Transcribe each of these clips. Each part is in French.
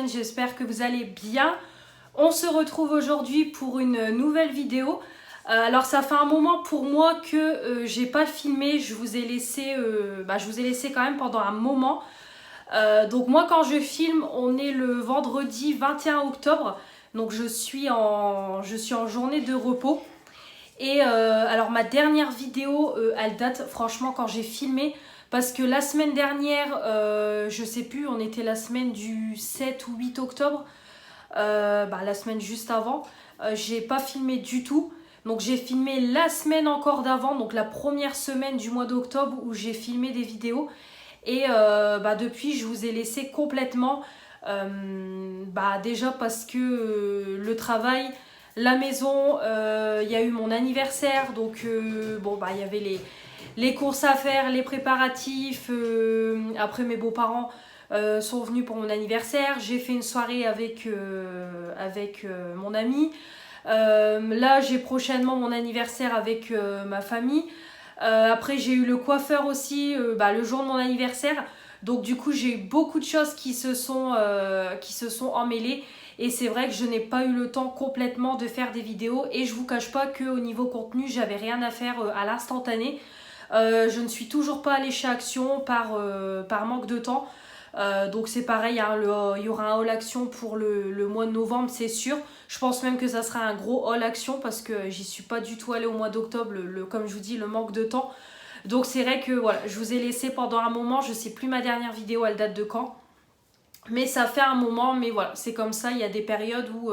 chaîne, j'espère que vous allez bien. On se retrouve aujourd'hui pour une nouvelle vidéo. Alors ça fait un moment pour moi que j'ai pas filmé, je vous ai laissé quand même pendant un moment. Donc moi quand je filme, on est le vendredi 21 octobre, donc je suis en journée de repos. Et alors ma dernière vidéo, elle date franchement quand j'ai filmé, parce que la semaine dernière, je sais plus, on était la semaine du 7 ou 8 octobre, la semaine juste avant, j'ai pas filmé du tout. Donc j'ai filmé la semaine encore d'avant, donc la première semaine du mois d'octobre où j'ai filmé des vidéos. Et depuis, je vous ai laissé complètement, déjà parce que le travail, la maison, il y a eu mon anniversaire, donc il y avait les courses à faire, les préparatifs. Après, mes beaux-parents sont venus pour mon anniversaire. J'ai fait une soirée avec mon ami. Là, j'ai prochainement mon anniversaire avec ma famille. Après, j'ai eu le coiffeur aussi le jour de mon anniversaire. Donc, du coup, j'ai eu beaucoup de choses qui se sont emmêlées. Et c'est vrai que je n'ai pas eu le temps complètement de faire des vidéos. Et je vous cache pas qu'au niveau contenu, j'avais rien à faire à l'instantané. Je ne suis toujours pas allée chez Action par manque de temps. Donc c'est pareil, hein, il y aura un haul action pour le mois de novembre, c'est sûr. Je pense même que ça sera un gros haul action parce que j'y suis pas du tout allée au mois d'octobre, comme je vous dis, le manque de temps. Donc c'est vrai que voilà, je vous ai laissé pendant un moment, je sais plus ma dernière vidéo, elle date de quand. Mais ça fait un moment, mais voilà, c'est comme ça, il y a des périodes où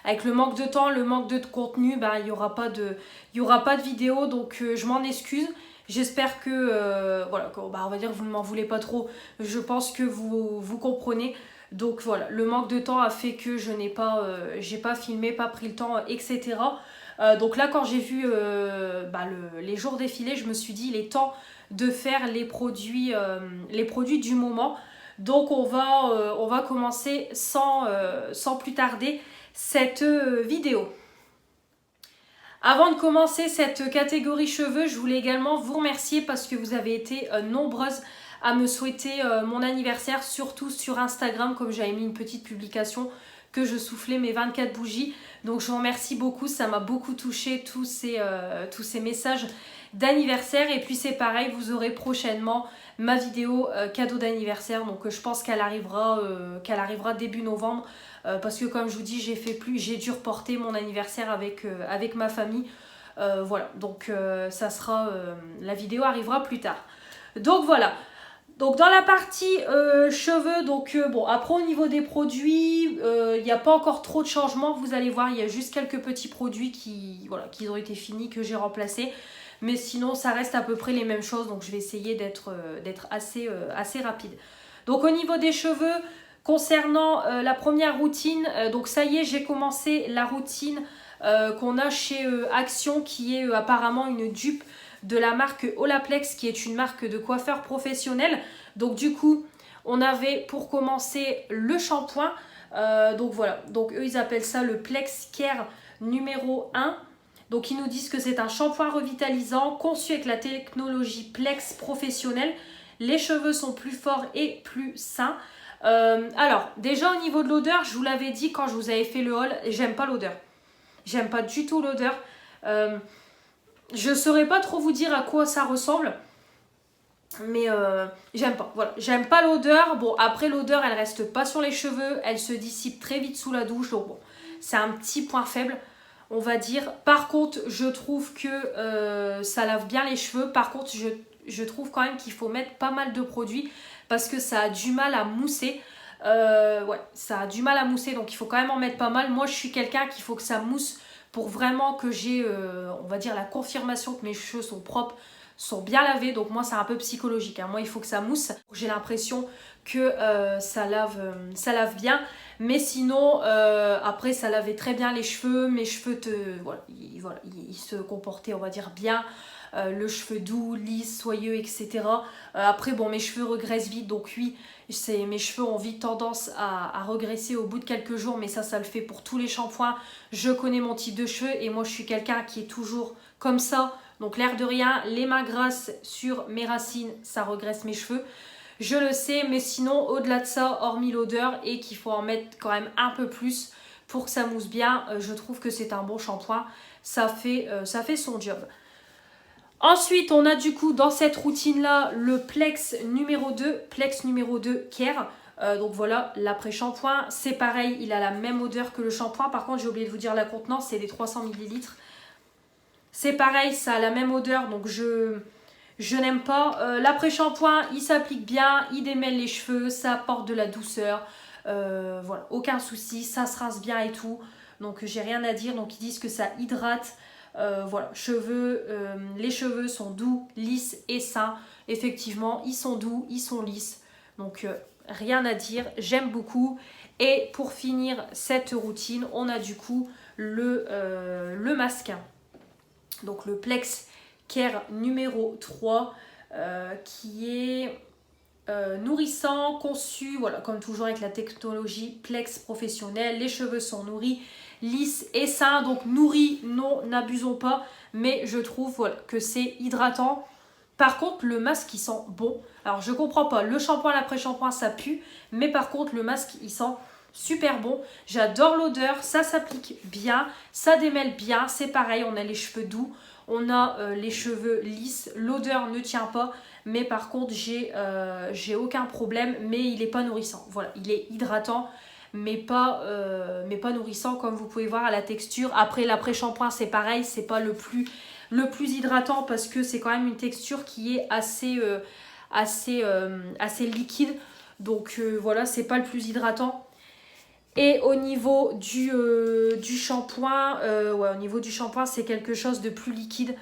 avec le manque de temps, le manque de contenu, il n'y aura pas de vidéo, donc je m'en excuse. J'espère que, on va dire que vous ne m'en voulez pas trop. Je pense que vous comprenez. Donc voilà, le manque de temps a fait que je n'ai pas, j'ai pas filmé, pas pris le temps, etc. Donc là, quand j'ai vu les jours défiler, je me suis dit, il est temps de faire les produits du moment. Donc on va commencer sans plus tarder cette vidéo. Avant de commencer cette catégorie cheveux, je voulais également vous remercier parce que vous avez été nombreuses à me souhaiter mon anniversaire, surtout sur Instagram, comme j'avais mis une petite publication que je soufflais mes 24 bougies. Donc je vous remercie beaucoup, ça m'a beaucoup touché tous ces messages d'anniversaire. Et puis c'est pareil, vous aurez prochainement ma vidéo cadeau d'anniversaire. Donc je pense qu'elle arrivera début novembre. Parce que comme je vous dis, j'ai dû reporter mon anniversaire avec ma famille. Voilà, donc la vidéo arrivera plus tard. Donc voilà. Donc dans la partie cheveux, après au niveau des produits, il n'y a pas encore trop de changements. Vous allez voir, il y a juste quelques petits produits qui ont été finis, que j'ai remplacés. Mais sinon, ça reste à peu près les mêmes choses. Donc je vais essayer d'être assez rapide. Donc au niveau des cheveux, concernant la première routine, donc ça y est, j'ai commencé la routine qu'on a chez Action, qui est apparemment une dupe de la marque Olaplex, qui est une marque de coiffeur professionnel. Donc du coup, on avait pour commencer le shampoing. Donc voilà, donc eux ils appellent ça le Plex Care numéro 1. Donc ils nous disent que c'est un shampoing revitalisant conçu avec la technologie Plex professionnelle. Les cheveux sont plus forts et plus sains. Alors, déjà au niveau de l'odeur, je vous l'avais dit quand je vous avais fait le haul, j'aime pas l'odeur. J'aime pas du tout l'odeur. Je saurais pas trop vous dire à quoi ça ressemble. Mais j'aime pas. Voilà, j'aime pas l'odeur. Bon, après l'odeur, elle reste pas sur les cheveux. Elle se dissipe très vite sous la douche. Donc bon, c'est un petit point faible, on va dire. Par contre, je trouve que ça lave bien les cheveux. Par contre, je trouve quand même qu'il faut mettre pas mal de produits parce que ça a du mal à mousser. Ça a du mal à mousser, donc il faut quand même en mettre pas mal. Moi, je suis quelqu'un qu'il faut que ça mousse pour vraiment que j'ai, on va dire, la confirmation que mes cheveux sont propres, sont bien lavés. Donc moi, c'est un peu psychologique, hein. Moi, il faut que ça mousse. J'ai l'impression que ça lave bien. Mais sinon, après, ça lavait très bien les cheveux. Mes cheveux, ils se comportaient, on va dire, bien. Le cheveu doux, lisse, soyeux, etc. Après, bon, mes cheveux regraissent vite, donc oui, mes cheveux ont vite tendance à regresser au bout de quelques jours, mais ça le fait pour tous les shampoings. Je connais mon type de cheveux et moi, je suis quelqu'un qui est toujours comme ça. Donc, l'air de rien, les mains grasses sur mes racines, ça regresse mes cheveux. je le sais, mais sinon au-delà de ça, hormis l'odeur et qu'il faut en mettre quand même un peu plus pour que ça mousse bien, je trouve que c'est un bon shampoing, ça fait son job. Ensuite, on a du coup dans cette routine-là le Plex numéro 2 Care. Donc voilà, l'après-shampoing, c'est pareil, il a la même odeur que le shampoing. Par contre, j'ai oublié de vous dire la contenance, c'est des 300 ml. C'est pareil, ça a la même odeur, donc je n'aime pas. L'après-shampoing, il s'applique bien, il démêle les cheveux, ça apporte de la douceur. Voilà, aucun souci, ça se rince bien et tout. Donc j'ai rien à dire, donc ils disent que ça hydrate. Voilà, les cheveux sont doux, lisses et sains. Effectivement, ils sont doux, ils sont lisses. Donc rien à dire, j'aime beaucoup. Et pour finir cette routine, on a du coup le masque. Donc le Plex Care numéro 3 qui est nourrissant, conçu, voilà, comme toujours avec la technologie Plex professionnelle. Les cheveux sont nourris, lisses et sains. Donc nourris, non, n'abusons pas. Mais je trouve voilà, que c'est hydratant. Par contre, le masque, il sent bon. Alors, je comprends pas. Le shampoing, l'après-shampoing, ça pue. Mais par contre, le masque, il sent super bon. J'adore l'odeur. Ça s'applique bien. Ça démêle bien. C'est pareil, on a les cheveux doux. On a les cheveux lisses. L'odeur ne tient pas. Mais par contre, j'ai aucun problème. Mais il n'est pas nourrissant. Voilà, il est hydratant. Mais pas nourrissant comme vous pouvez voir à la texture. Après, l'après-shampoing, c'est pareil. C'est pas le plus hydratant parce que c'est quand même une texture qui est assez liquide. Donc voilà, c'est pas le plus hydratant. Et au niveau du shampoing, au niveau du shampoing, c'est quelque chose de plus liquide.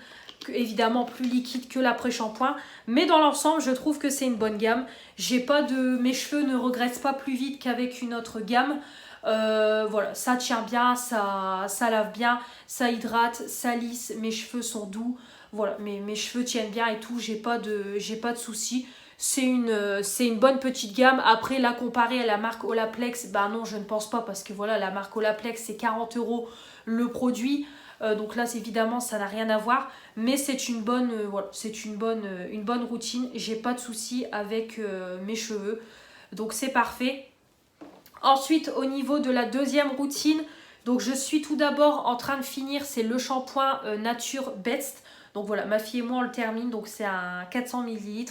Évidemment plus liquide que l'après-shampoing. Mais dans l'ensemble, je trouve que c'est une bonne gamme. Mes cheveux ne regressent pas plus vite qu'avec une autre gamme. Voilà, ça tient bien, ça lave bien, ça hydrate, ça lisse, mes cheveux sont doux. Voilà, mes cheveux tiennent bien et tout, j'ai pas de soucis. C'est une bonne petite gamme. Après, la comparer à la marque Olaplex, ben non, je ne pense pas parce que voilà, la marque Olaplex, c'est 40 € le produit. Donc là, évidemment, ça n'a rien à voir. Mais c'est une bonne, voilà, c'est une bonne routine. J'ai pas de soucis avec mes cheveux. Donc c'est parfait. Ensuite, au niveau de la deuxième routine, donc je suis tout d'abord en train de finir, c'est le shampoing Nature Best. Donc voilà, ma fille et moi, on le termine. Donc c'est un 400 ml.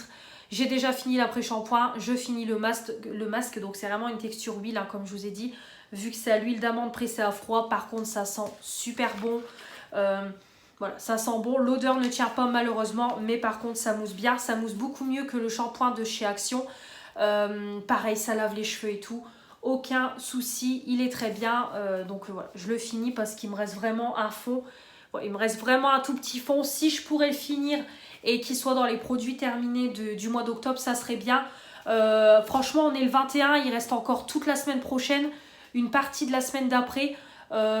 J'ai déjà fini l'après-shampoing, je finis le masque. Donc c'est vraiment une texture huile, hein, comme je vous ai dit. Vu que c'est à l'huile d'amande pressée à froid, par contre, ça sent super bon. Voilà, ça sent bon. L'odeur ne tient pas malheureusement, mais par contre, ça mousse bien. Ça mousse beaucoup mieux que le shampoing de chez Action. Pareil, ça lave les cheveux et tout. Aucun souci, il est très bien. Donc voilà, je le finis parce qu'il me reste vraiment un fond. Il me reste vraiment un tout petit fond. Si je pourrais le finir et qu'il soit dans les produits terminés du mois d'octobre, ça serait bien. Franchement, on est le 21, il reste encore toute la semaine prochaine, une partie de la semaine d'après.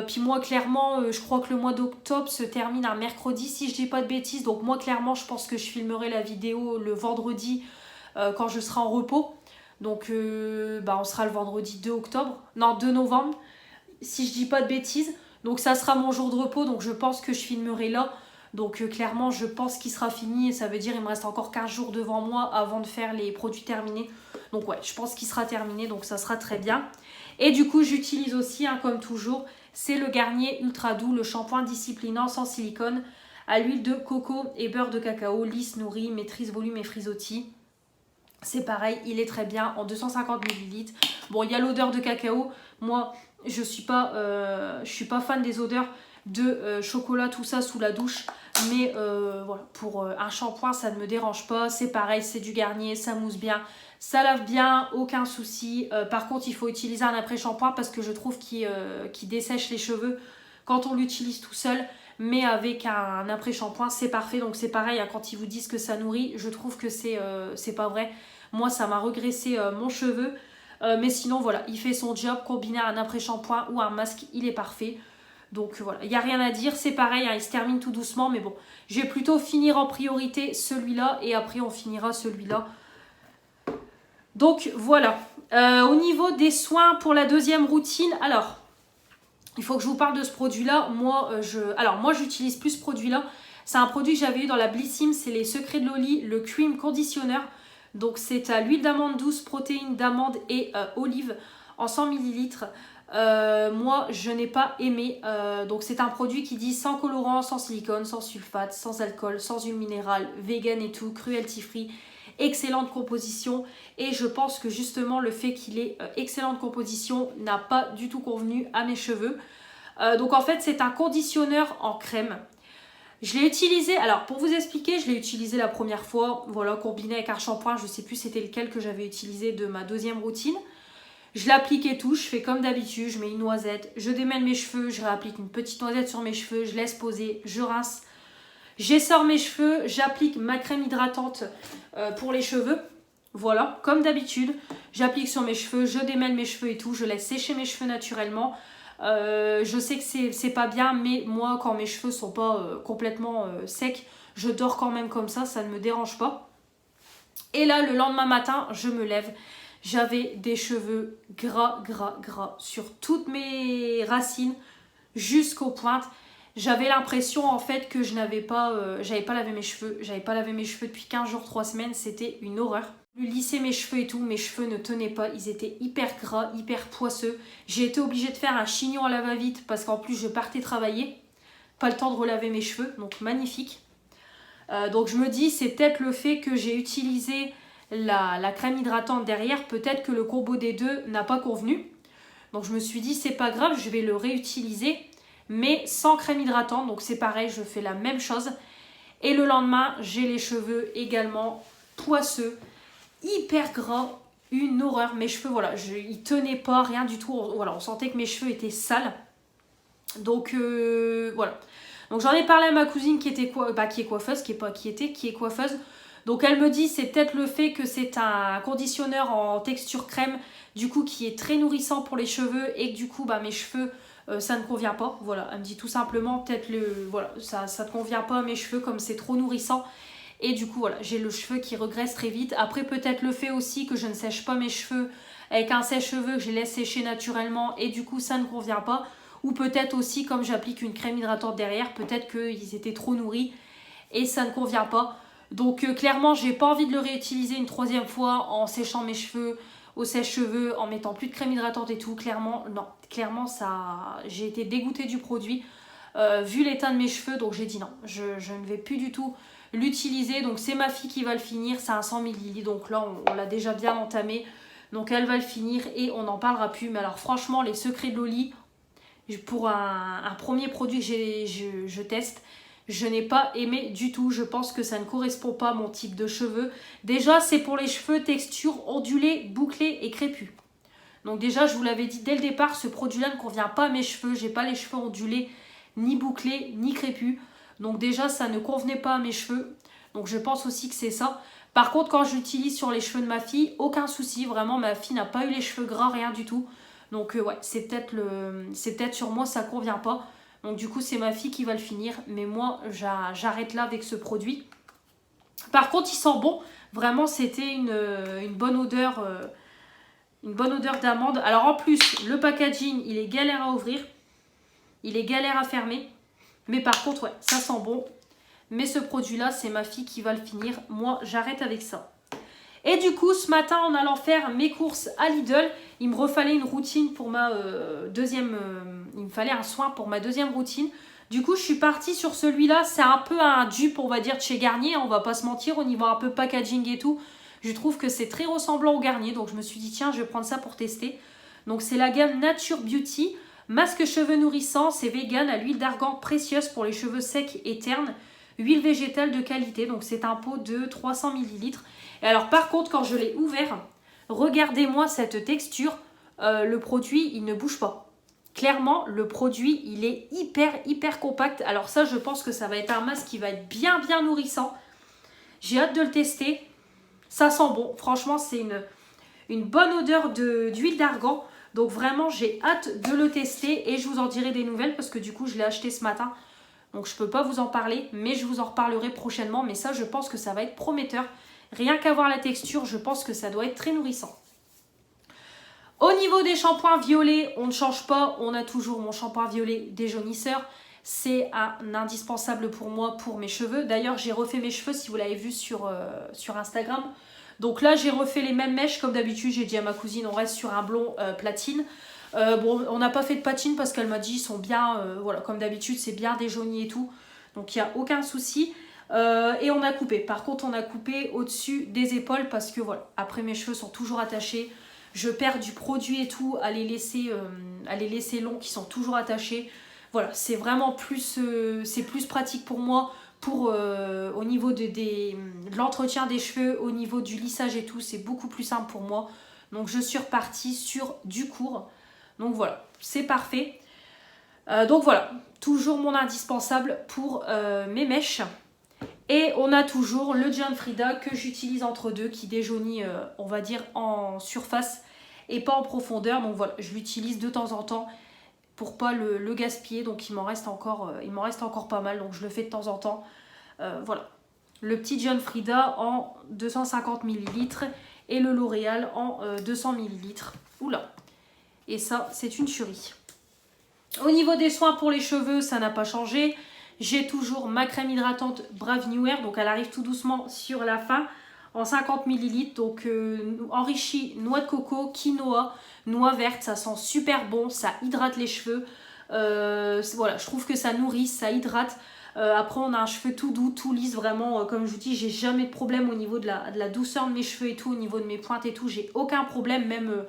Puis moi, clairement, je crois que le mois d'octobre se termine un mercredi, si je dis pas de bêtises. Donc moi, clairement, je pense que je filmerai la vidéo le vendredi quand je serai en repos. Donc on sera le vendredi 2 novembre, si je dis pas de bêtises. Donc ça sera mon jour de repos, donc je pense que je filmerai là. Donc clairement, je pense qu'il sera fini et ça veut dire qu'il me reste encore 15 jours devant moi avant de faire les produits terminés. Donc ouais, je pense qu'il sera terminé, donc ça sera très bien. Et du coup, j'utilise aussi, hein, comme toujours, c'est le Garnier Ultra Doux, le shampoing disciplinant sans silicone à l'huile de coco et beurre de cacao, lisse, nourri, maîtrise volume et frisottis. C'est pareil, il est très bien en 250 ml. Bon, il y a l'odeur de cacao. Moi, je suis pas fan des odeurs de chocolat, tout ça sous la douche. Mais voilà, pour un shampoing, ça ne me dérange pas. C'est pareil, c'est du Garnier, ça mousse bien, ça lave bien, aucun souci. Par contre, il faut utiliser un après-shampoing parce que je trouve qu'il dessèche les cheveux quand on l'utilise tout seul. Mais avec un après-shampoing, c'est parfait. Donc c'est pareil, hein, quand ils vous disent que ça nourrit, je trouve que c'est pas vrai. Moi, ça m'a regressé mon cheveu. Mais sinon, voilà, il fait son job. Combiné à un après-shampoing ou un masque, il est parfait. Donc voilà, il n'y a rien à dire. C'est pareil, hein, il se termine tout doucement. Mais bon, je vais plutôt finir en priorité celui-là. Et après, on finira celui-là. Donc voilà. Au niveau des soins pour la deuxième routine, alors, il faut que je vous parle de ce produit-là. Moi, j'utilise plus ce produit-là. C'est un produit que j'avais eu dans la Blissim. C'est les Secrets de Loli, le Cream Conditioner. Donc c'est à l'huile d'amande douce, protéines d'amande et olive en 100 ml. Moi je n'ai pas aimé, donc c'est un produit qui dit sans colorant, sans silicone, sans sulfate, sans alcool, sans huile minérale, vegan et tout, cruelty free, excellente composition, et je pense que justement le fait qu'il ait excellente composition n'a pas du tout convenu à mes cheveux. Donc en fait c'est un conditionneur en crème. Je l'ai utilisé, alors pour vous expliquer, je l'ai utilisé la première fois, voilà, combiné avec un shampoing, je ne sais plus c'était lequel que j'avais utilisé de ma deuxième routine. Je l'applique et tout, je fais comme d'habitude, je mets une noisette, je démêle mes cheveux, je réapplique une petite noisette sur mes cheveux, je laisse poser, je rince, j'essore mes cheveux, j'applique ma crème hydratante pour les cheveux. Voilà, comme d'habitude, j'applique sur mes cheveux, je démêle mes cheveux et tout, je laisse sécher mes cheveux naturellement. Je sais que c'est pas bien, mais moi quand mes cheveux sont pas complètement secs, je dors quand même comme ça ne me dérange pas. Et là, le lendemain matin, je me lève. J'avais des cheveux gras sur toutes mes racines jusqu'aux pointes. J'avais l'impression en fait que j'avais pas lavé mes cheveux. J'avais pas lavé mes cheveux depuis 15 jours, 3 semaines. C'était une horreur. Je lissais mes cheveux et tout. Mes cheveux ne tenaient pas. Ils étaient hyper gras, hyper poisseux. J'ai été obligée de faire un chignon à la va-vite parce qu'en plus je partais travailler. Pas le temps de relaver mes cheveux. Donc magnifique. Donc je me dis c'est peut-être le fait que j'ai utilisé la crème hydratante derrière, peut-être que le combo des deux n'a pas convenu. Donc je me suis dit c'est pas grave, je vais le réutiliser mais sans crème hydratante. Donc c'est pareil, je fais la même chose. Et le lendemain, j'ai les cheveux également poisseux, hyper gras, une horreur. Mes cheveux, voilà, ils tenaient pas, rien du tout. Voilà, on sentait que mes cheveux étaient sales. Donc voilà. Donc j'en ai parlé à ma cousine qui est coiffeuse. Donc elle me dit c'est peut-être le fait que c'est un conditionneur en texture crème, du coup qui est très nourrissant pour les cheveux et que du coup mes cheveux ça ne convient pas. Voilà, elle me dit tout simplement peut-être ça ne convient pas à mes cheveux comme c'est trop nourrissant. Et du coup voilà, j'ai le cheveu qui regresse très vite. Après peut-être le fait aussi que je ne sèche pas mes cheveux avec un sèche-cheveux, que je les laisse sécher naturellement et du coup ça ne convient pas. Ou peut-être aussi, comme j'applique une crème hydratante derrière, peut-être qu'ils étaient trop nourris et ça ne convient pas. Donc clairement, j'ai pas envie de le réutiliser une troisième fois en séchant mes cheveux au sèche-cheveux, en mettant plus de crème hydratante et tout. Clairement, non. Clairement, j'ai été dégoûtée du produit vu l'état de mes cheveux. Donc j'ai dit non, je ne vais plus du tout l'utiliser. Donc c'est ma fille qui va le finir. C'est un 100 ml. Donc là, on l'a déjà bien entamé. Donc elle va le finir et on n'en parlera plus. Mais alors franchement, les secrets de Loli, pour un premier produit que je teste, je n'ai pas aimé du tout. Je pense que ça ne correspond pas à mon type de cheveux. Déjà, c'est pour les cheveux texture ondulée, bouclée et crépus. Donc déjà, je vous l'avais dit dès le départ, ce produit-là ne convient pas à mes cheveux. J'ai pas les cheveux ondulés, ni bouclés, ni crépus. Donc déjà, ça ne convenait pas à mes cheveux. Donc je pense aussi que c'est ça. Par contre, quand j'utilise sur les cheveux de ma fille, aucun souci. Vraiment, ma fille n'a pas eu les cheveux gras, rien du tout. Donc ouais, c'est peut-être sur moi, ça convient pas. Donc du coup, c'est ma fille qui va le finir. Mais moi, j'arrête là avec ce produit. Par contre, il sent bon. Vraiment, c'était une bonne odeur d'amande. Alors en plus, le packaging, il est galère à ouvrir. Il est galère à fermer. Mais par contre, ouais, ça sent bon. Mais ce produit-là, c'est ma fille qui va le finir. Moi, j'arrête avec ça. Et du coup, ce matin, en allant faire mes courses à Lidl, il me refallait une routine pour ma deuxième... il me fallait un soin pour ma deuxième routine. Du coup, je suis partie sur celui-là. C'est un peu un dupe, on va dire, de chez Garnier. On va pas se mentir, au niveau un peu packaging et tout. Je trouve que c'est très ressemblant au Garnier. Donc, je me suis dit, tiens, je vais prendre ça pour tester. Donc, c'est la gamme Nature Beauty. Masque cheveux nourrissant, c'est vegan à l'huile d'argan précieuse pour les cheveux secs et ternes. Huile végétale de qualité. Donc, c'est un pot de 300 ml. Et alors par contre, quand je l'ai ouvert, regardez-moi cette texture, le produit, il ne bouge pas. Clairement, le produit, il est hyper compact. Alors ça, je pense que ça va être un masque qui va être bien nourrissant. J'ai hâte de le tester. Ça sent bon. Franchement, c'est une bonne odeur d'huile d'argan. Donc vraiment, j'ai hâte de le tester et je vous en dirai des nouvelles parce que du coup, je l'ai acheté ce matin. Donc je ne peux pas vous en parler, mais je vous en reparlerai prochainement. Mais ça, je pense que ça va être prometteur. Rien qu'à voir la texture, je pense que ça doit être très nourrissant. Au niveau des shampoings violets, on ne change pas. On a toujours mon shampoing violet déjaunisseur. C'est un indispensable pour moi, pour mes cheveux. D'ailleurs, j'ai refait mes cheveux, si vous l'avez vu sur Instagram. Donc là, j'ai refait les mêmes mèches comme d'habitude. J'ai dit à ma cousine, on reste sur un blond platine. Bon, on n'a pas fait de patine parce qu'elle m'a dit, ils sont bien, voilà, comme d'habitude, c'est bien déjauni et tout. Donc il n'y a aucun souci. Et on a coupé. Par contre, on a coupé au-dessus des épaules parce que voilà, après mes cheveux sont toujours attachés. Je perds du produit et tout à les laisser longs qui sont toujours attachés. Voilà, c'est vraiment plus, c'est plus pratique pour moi pour, au niveau de l'entretien des cheveux, au niveau du lissage et tout. C'est beaucoup plus simple pour moi. Donc je suis repartie sur du court. Donc voilà, c'est parfait. Donc voilà, toujours mon indispensable pour mes mèches. Et on a toujours le John Frieda que j'utilise entre deux, qui déjaunit, on va dire, en surface et pas en profondeur. Donc voilà, je l'utilise de temps en temps pour pas le gaspiller. Donc il m'en reste encore pas mal, donc je le fais de temps en temps. Voilà, le petit John Frieda en 250 ml et le L'Oréal en 200 ml. Oula, et ça, c'est une tuerie. Au niveau des soins pour les cheveux, ça n'a pas changé. J'ai toujours ma crème hydratante Brave New Air, donc elle arrive tout doucement sur la fin, en 50 ml, donc enrichi noix de coco, quinoa, noix verte, ça sent super bon, ça hydrate les cheveux. Voilà, je trouve que ça nourrit, ça hydrate. Après, on a un cheveu tout doux, tout lisse, vraiment, comme je vous dis, j'ai jamais de problème au niveau de la douceur de mes cheveux et tout, au niveau de mes pointes et tout, j'ai aucun problème, même...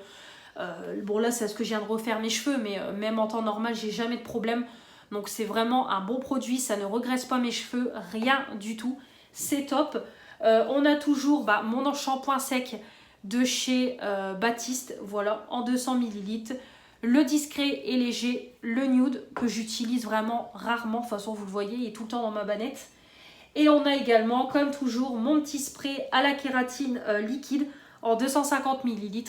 bon là c'est ce que je viens de refaire mes cheveux, mais même en temps normal j'ai jamais de problème. Donc c'est vraiment un bon produit, ça ne regraisse pas mes cheveux, rien du tout, c'est top. On a toujours mon shampoing sec de chez Baptiste, voilà, en 200 ml. Le discret et léger, le nude, que j'utilise vraiment rarement, de toute façon vous le voyez, il est tout le temps dans ma bannette. Et on a également, comme toujours, mon petit spray à la kératine liquide en 250 ml.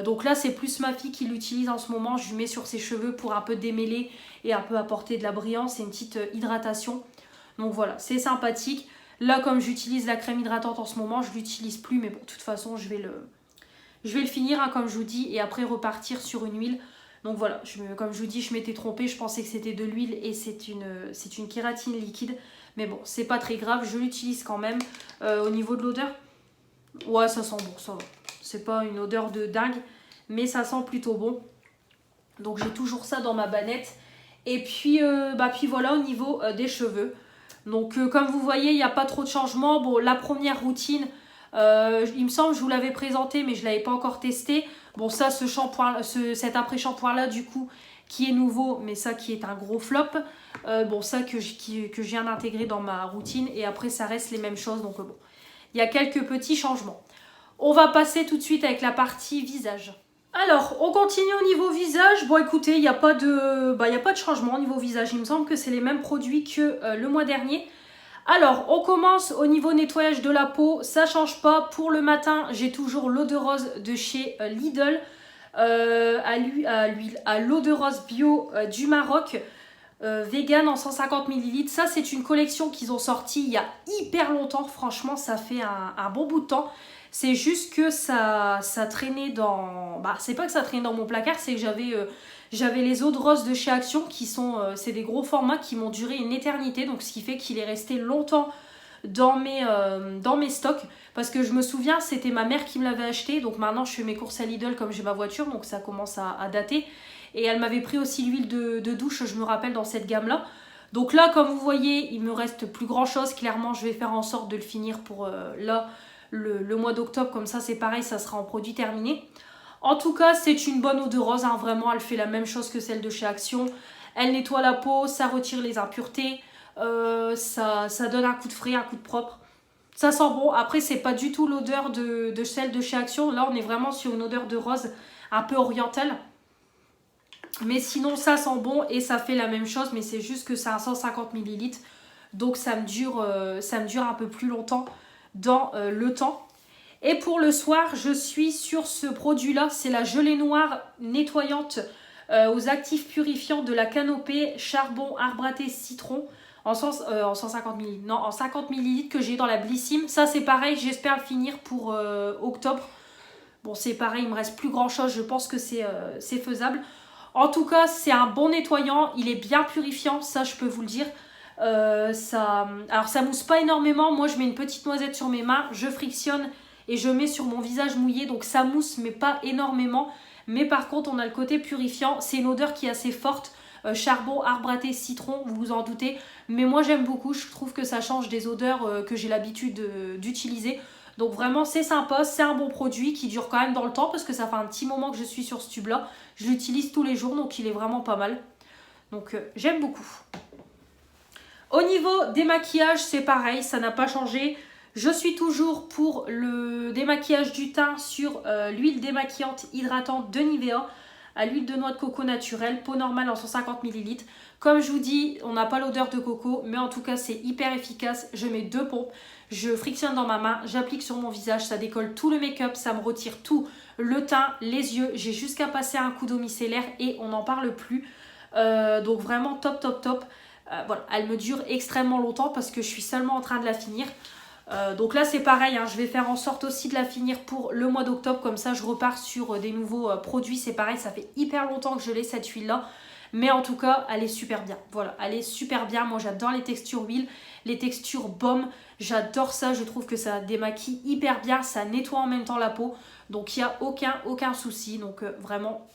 Donc là c'est plus ma fille qui l'utilise en ce moment, je lui mets sur ses cheveux pour un peu démêler et un peu apporter de la brillance et une petite hydratation. Donc voilà, c'est sympathique. Là comme j'utilise la crème hydratante en ce moment, je l'utilise plus, mais bon de toute façon je vais le finir hein, comme je vous dis, et après repartir sur une huile. Donc voilà, comme je vous dis, je m'étais trompée, je pensais que c'était de l'huile et c'est une kératine liquide. Mais bon, c'est pas très grave, je l'utilise quand même. Au niveau de l'odeur, ouais ça sent bon, ça va. C'est pas une odeur de dingue, mais ça sent plutôt bon. Donc j'ai toujours ça dans ma bannette. Et puis, puis voilà au niveau des cheveux. Donc comme vous voyez, il n'y a pas trop de changements. Bon, la première routine, il me semble que je vous l'avais présenté, mais je ne l'avais pas encore testé. Bon, ça, cet après-shampoing là, du coup, qui est nouveau, mais ça qui est un gros flop. Bon, ça que je viens d'intégrer dans ma routine. Et après, ça reste les mêmes choses. Donc bon, il y a quelques petits changements. On va passer tout de suite avec la partie visage. Alors, on continue au niveau visage. Bon, écoutez, il n'y a pas de changement au niveau visage. Il me semble que c'est les mêmes produits que le mois dernier. Alors, on commence au niveau nettoyage de la peau. Ça ne change pas. Pour le matin, j'ai toujours l'eau de rose de chez Lidl. À l'eau de rose bio du Maroc. Vegan en 150 ml. Ça, c'est une collection qu'ils ont sortie il y a hyper longtemps. Franchement, ça fait un bon bout de temps. C'est juste que ça traînait dans... c'est pas que ça traînait dans mon placard, c'est que j'avais les eaux de rose de chez Action qui sont... c'est des gros formats qui m'ont duré une éternité. Donc ce qui fait qu'il est resté longtemps dans mes stocks. Parce que je me souviens, c'était ma mère qui me l'avait acheté. Donc maintenant, je fais mes courses à Lidl comme j'ai ma voiture. Donc ça commence à dater. Et elle m'avait pris aussi l'huile de douche, je me rappelle, dans cette gamme-là. Donc là, comme vous voyez, il me reste plus grand-chose. Clairement, je vais faire en sorte de le finir pour le mois d'octobre. Comme ça, c'est pareil, ça sera en produit terminé. En tout cas, c'est une bonne eau de rose. Hein, vraiment, elle fait la même chose que celle de chez Action. Elle nettoie la peau, ça retire les impuretés. Ça donne un coup de frais, un coup de propre. Ça sent bon. Après, c'est pas du tout l'odeur de celle de chez Action. Là, on est vraiment sur une odeur de rose un peu orientale. Mais sinon, ça sent bon et ça fait la même chose. Mais c'est juste que c'est un 150 ml. Donc, ça me dure un peu plus longtemps dans le temps. Et pour le soir, je suis sur ce produit-là. C'est la gelée noire nettoyante aux actifs purifiants de la Canopée. Charbon, arbre à thé, citron. En 150 ml. Non, en 50 ml que j'ai dans la Blissim. Ça, c'est pareil. J'espère le finir pour octobre. Bon, c'est pareil. Il me reste plus grand-chose. Je pense que c'est faisable. En tout cas, c'est un bon nettoyant. Il est bien purifiant. Ça, je peux vous le dire. Alors, ça mousse pas énormément. Moi, je mets une petite noisette sur mes mains. Je frictionne. et je mets sur mon visage mouillé, donc ça mousse mais pas énormément. Mais par contre on a le côté purifiant, c'est une odeur qui est assez forte, charbon, arbre à thé, citron, vous vous en doutez. Mais moi j'aime beaucoup, je trouve que ça change des odeurs que j'ai l'habitude d'utiliser. Donc vraiment c'est sympa, c'est un bon produit qui dure quand même dans le temps parce que ça fait un petit moment que je suis sur ce tube là. Je l'utilise tous les jours donc il est vraiment pas mal. Donc j'aime beaucoup. Au niveau des maquillages c'est pareil, ça n'a pas changé. Je suis toujours pour le démaquillage du teint sur l'huile démaquillante hydratante de Nivea à l'huile de noix de coco naturelle, peau normale en 150 ml. Comme je vous dis, on n'a pas l'odeur de coco, mais en tout cas c'est hyper efficace. Je mets 2 pompes, je frictionne dans ma main, j'applique sur mon visage, ça décolle tout le make-up, ça me retire tout, le teint, les yeux. J'ai jusqu'à passer un coup d'eau micellaire et on n'en parle plus. Donc vraiment top top top. Voilà, elle me dure extrêmement longtemps parce que je suis seulement en train de la finir. Donc là c'est pareil, hein, je vais faire en sorte aussi de la finir pour le mois d'octobre, comme ça je repars sur des nouveaux produits. C'est pareil, ça fait hyper longtemps que je l'ai cette huile là, mais en tout cas elle est super bien. Voilà, elle est super bien, moi j'adore les textures huile, les textures baume, j'adore ça, je trouve que ça démaquille hyper bien, ça nettoie en même temps la peau, donc il n'y a aucun souci, donc vraiment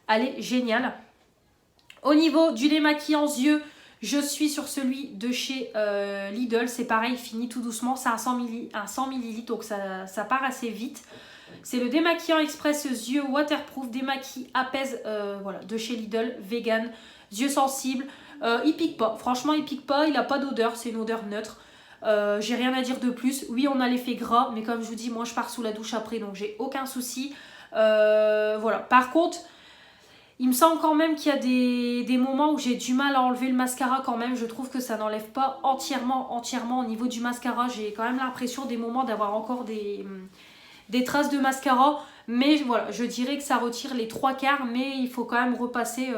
elle est géniale. Au niveau du démaquillant yeux, je suis sur celui de chez Lidl, c'est pareil, fini tout doucement, c'est un 100 ml, donc ça part assez vite. C'est le démaquillant express yeux waterproof, démaquille, apaise, voilà, de chez Lidl, vegan, yeux sensibles. Il pique pas, franchement il pique pas, il n'a pas d'odeur, c'est une odeur neutre. J'ai rien à dire de plus. Oui, on a l'effet gras, mais comme je vous dis, moi je pars sous la douche après, donc j'ai aucun souci. Voilà, par contre... Il me semble quand même qu'il y a des moments où j'ai du mal à enlever le mascara quand même. Je trouve que ça n'enlève pas entièrement au niveau du mascara. J'ai quand même l'impression des moments d'avoir encore des traces de mascara. Mais voilà, je dirais que ça retire les 3/4. Mais il faut quand même repasser.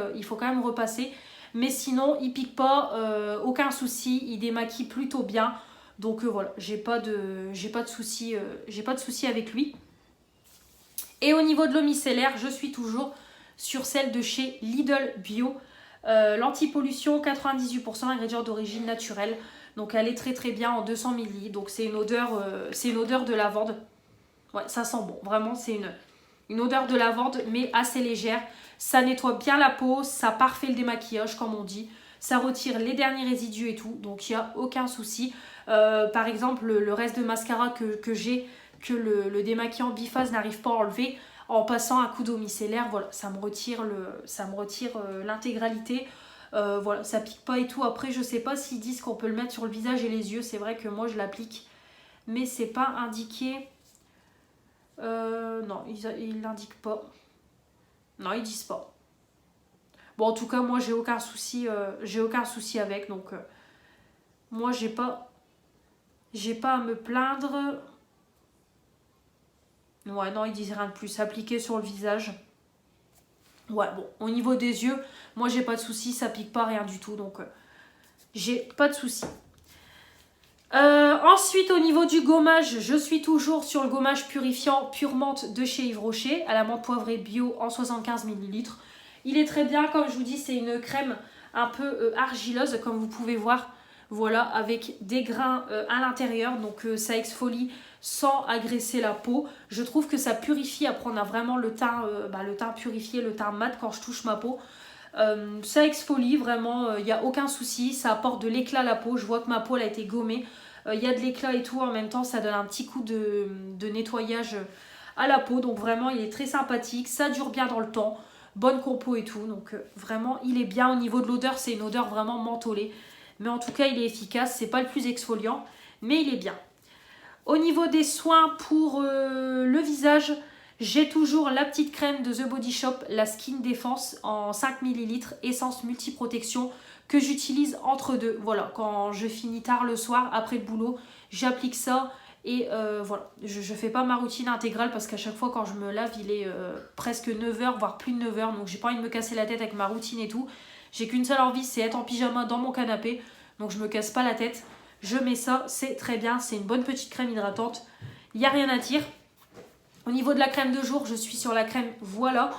Mais sinon, il pique pas. Aucun souci. Il démaquille plutôt bien. Donc voilà, j'ai pas de souci avec lui. Et au niveau de l'eau micellaire, je suis toujours... sur celle de chez Lidl Bio, l'antipollution 98%, ingrédients d'origine naturelle, donc elle est très bien en 200 ml, donc c'est une odeur de lavande, ouais ça sent bon, vraiment c'est une odeur de lavande mais assez légère, ça nettoie bien la peau, ça parfait le démaquillage comme on dit, ça retire les derniers résidus et tout, donc il n'y a aucun souci. Par exemple le reste de mascara que j'ai, que le démaquillant biphase n'arrive pas à enlever, en passant un coup d'eau micellaire, voilà, ça me retire l'intégralité. Voilà, ça pique pas et tout. Après, je sais pas s'ils disent qu'on peut le mettre sur le visage et les yeux. C'est vrai que moi, je l'applique. Mais c'est pas indiqué. Non, ils l'indiquent pas. Non, ils disent pas. Bon, en tout cas, moi, j'ai aucun souci avec. Donc, moi, j'ai pas à me plaindre. Ouais, non, ils disent rien de plus. Appliqué sur le visage. Ouais, bon, au niveau des yeux, moi, j'ai pas de soucis. Ça pique pas, rien du tout. Donc, j'ai pas de soucis. Ensuite, au niveau du gommage, je suis toujours sur le gommage purifiant Pure Menthe de chez Yves Rocher, à la menthe poivrée bio en 75 ml. Il est très bien, comme je vous dis, c'est une crème un peu argileuse, comme vous pouvez voir. Voilà, avec des grains à l'intérieur, donc ça exfolie sans agresser la peau. Je trouve que ça purifie, après on a vraiment le teint purifié, le teint mat quand je touche ma peau. Ça exfolie vraiment, il n'y a aucun souci, ça apporte de l'éclat à la peau. Je vois que ma peau elle a été gommée, il y a de l'éclat et tout, en même temps ça donne un petit coup de nettoyage à la peau. Donc vraiment il est très sympathique, ça dure bien dans le temps, bonne compo et tout. Donc vraiment il est bien. Au niveau de l'odeur, c'est une odeur vraiment mentholée. Mais en tout cas, il est efficace. C'est pas le plus exfoliant, mais il est bien. Au niveau des soins pour le visage, j'ai toujours la petite crème de The Body Shop, la Skin Defense en 5 ml, essence multiprotection, que j'utilise entre deux. Voilà, quand je finis tard le soir, après le boulot, j'applique ça. Et voilà, je fais pas ma routine intégrale parce qu'à chaque fois quand je me lave, il est presque 9h, voire plus de 9h. Donc j'ai pas envie de me casser la tête avec ma routine et tout. J'ai qu'une seule envie, c'est être en pyjama dans mon canapé. Donc je me casse pas la tête. Je mets ça, c'est très bien. C'est une bonne petite crème hydratante. Il n'y a rien à dire. Au niveau de la crème de jour, je suis sur la crème Voilà.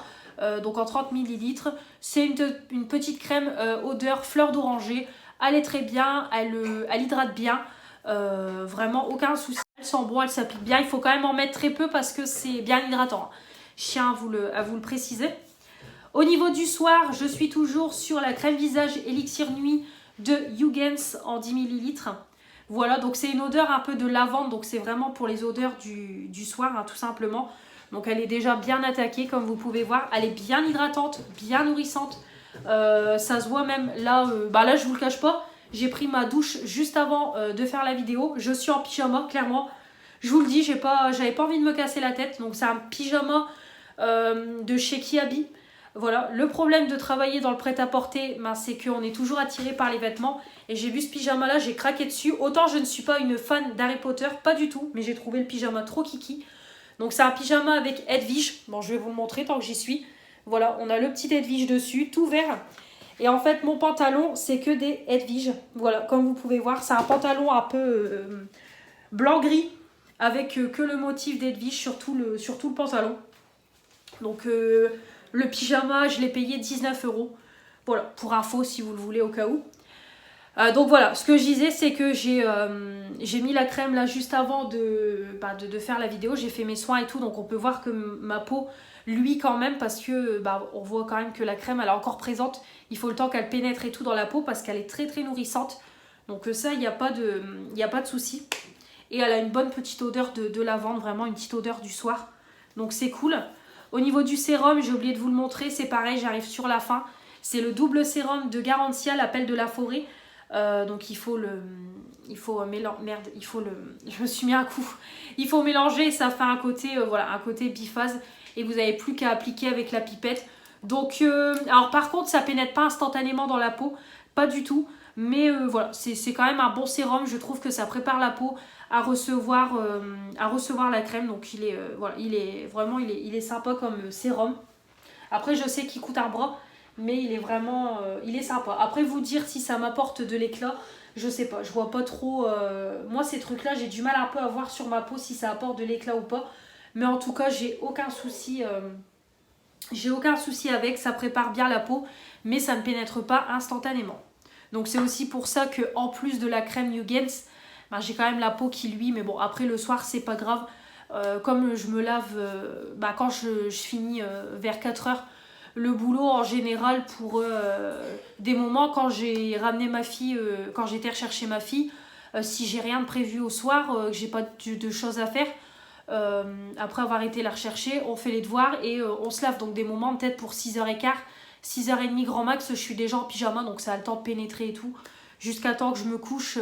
Donc en 30 ml. C'est une petite crème odeur fleur d'oranger. Elle est très bien. Elle hydrate bien. Vraiment aucun souci. Elle sent bon, elle s'applique bien. Il faut quand même en mettre très peu parce que c'est bien hydratant. Je tiens à vous le préciser. Au niveau du soir, je suis toujours sur la crème visage Elixir Nuit de Huygens en 10 ml. Voilà, donc c'est une odeur un peu de lavande, donc c'est vraiment pour les odeurs du soir, hein, tout simplement. Donc elle est déjà bien attaquée, comme vous pouvez voir. Elle est bien hydratante, bien nourrissante. Ça se voit même là, là je vous le cache pas. J'ai pris ma douche juste avant de faire la vidéo. Je suis en pyjama, clairement. Je vous le dis, j'avais pas envie de me casser la tête. Donc c'est un pyjama de chez Kiabi. Voilà, le problème de travailler dans le prêt-à-porter, c'est qu'on est toujours attiré par les vêtements. Et j'ai vu ce pyjama-là, j'ai craqué dessus. Autant je ne suis pas une fan d'Harry Potter, pas du tout. Mais j'ai trouvé le pyjama trop kiki. Donc c'est un pyjama avec Edwige. Bon, je vais vous le montrer tant que j'y suis. Voilà, on a le petit Edwige dessus, tout vert. Et en fait, mon pantalon, c'est que des Edwige. Voilà, comme vous pouvez voir, c'est un pantalon un peu blanc-gris. Avec que le motif d'Edwige sur tout le pantalon. Donc le pyjama, je l'ai payé 19 €. Voilà, pour info si vous le voulez au cas où. Donc voilà, ce que je disais, c'est que j'ai mis la crème là juste avant de faire la vidéo. J'ai fait mes soins et tout, donc on peut voir que ma peau luit quand même parce que on voit quand même que la crème elle est encore présente. Il faut le temps qu'elle pénètre et tout dans la peau parce qu'elle est très très nourrissante. Donc ça, il n'y a pas de souci. Et elle a une bonne petite odeur de lavande, vraiment une petite odeur du soir. Donc c'est cool. Au niveau du sérum, j'ai oublié de vous le montrer, c'est pareil, j'arrive sur la fin. C'est le double sérum de Garantia, l'appel de la forêt. Donc je me suis mis un coup. Il faut mélanger, ça fait un côté, un côté biphase. Et vous n'avez plus qu'à appliquer avec la pipette. Donc, alors par contre, ça pénètre pas instantanément dans la peau, pas du tout. Mais voilà, c'est quand même un bon sérum. Je trouve que ça prépare la peau à recevoir la crème. Donc il est sympa comme sérum. Après, je sais qu'il coûte un bras, mais il est vraiment il est sympa. Après, vous dire si ça m'apporte de l'éclat, je sais pas. Je vois pas trop. Moi, ces trucs-là, j'ai du mal un peu à voir sur ma peau si ça apporte de l'éclat ou pas. Mais en tout cas, j'ai aucun souci. J'ai aucun souci avec. Ça prépare bien la peau, mais ça ne pénètre pas instantanément. Donc c'est aussi pour ça que en plus de la crème Huygens, j'ai quand même la peau qui luit, mais bon, après le soir c'est pas grave. Comme je me lave quand je finis vers 4 heures le boulot en général pour des moments quand j'ai ramené ma fille, quand j'étais rechercher ma fille, si j'ai rien de prévu au soir, que j'ai pas de choses à faire, après avoir été la rechercher, on fait les devoirs et on se lave. Donc des moments peut-être pour 6h15, 6h30 grand max, je suis déjà en pyjama, donc ça a le temps de pénétrer et tout. Jusqu'à temps que je me couche,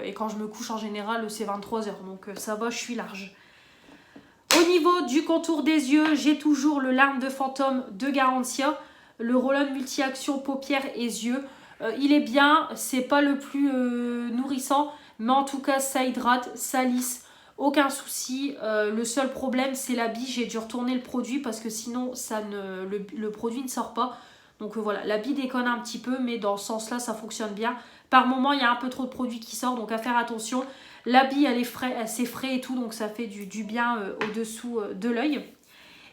et quand je me couche en général, c'est 23h, donc ça va, je suis large. Au niveau du contour des yeux, j'ai toujours le Larme de fantôme de Garantia, le roll-on multi-action paupières et yeux. Il est bien, c'est pas le plus nourrissant, mais en tout cas ça hydrate, ça lisse, aucun souci. Le seul problème c'est la bille, j'ai dû retourner le produit parce que sinon le produit ne sort pas. Donc voilà, la bille déconne un petit peu, mais dans ce sens-là, ça fonctionne bien. Par moment, il y a un peu trop de produits qui sortent, donc à faire attention. La bille, c'est frais et tout, donc ça fait du bien au-dessous de l'œil.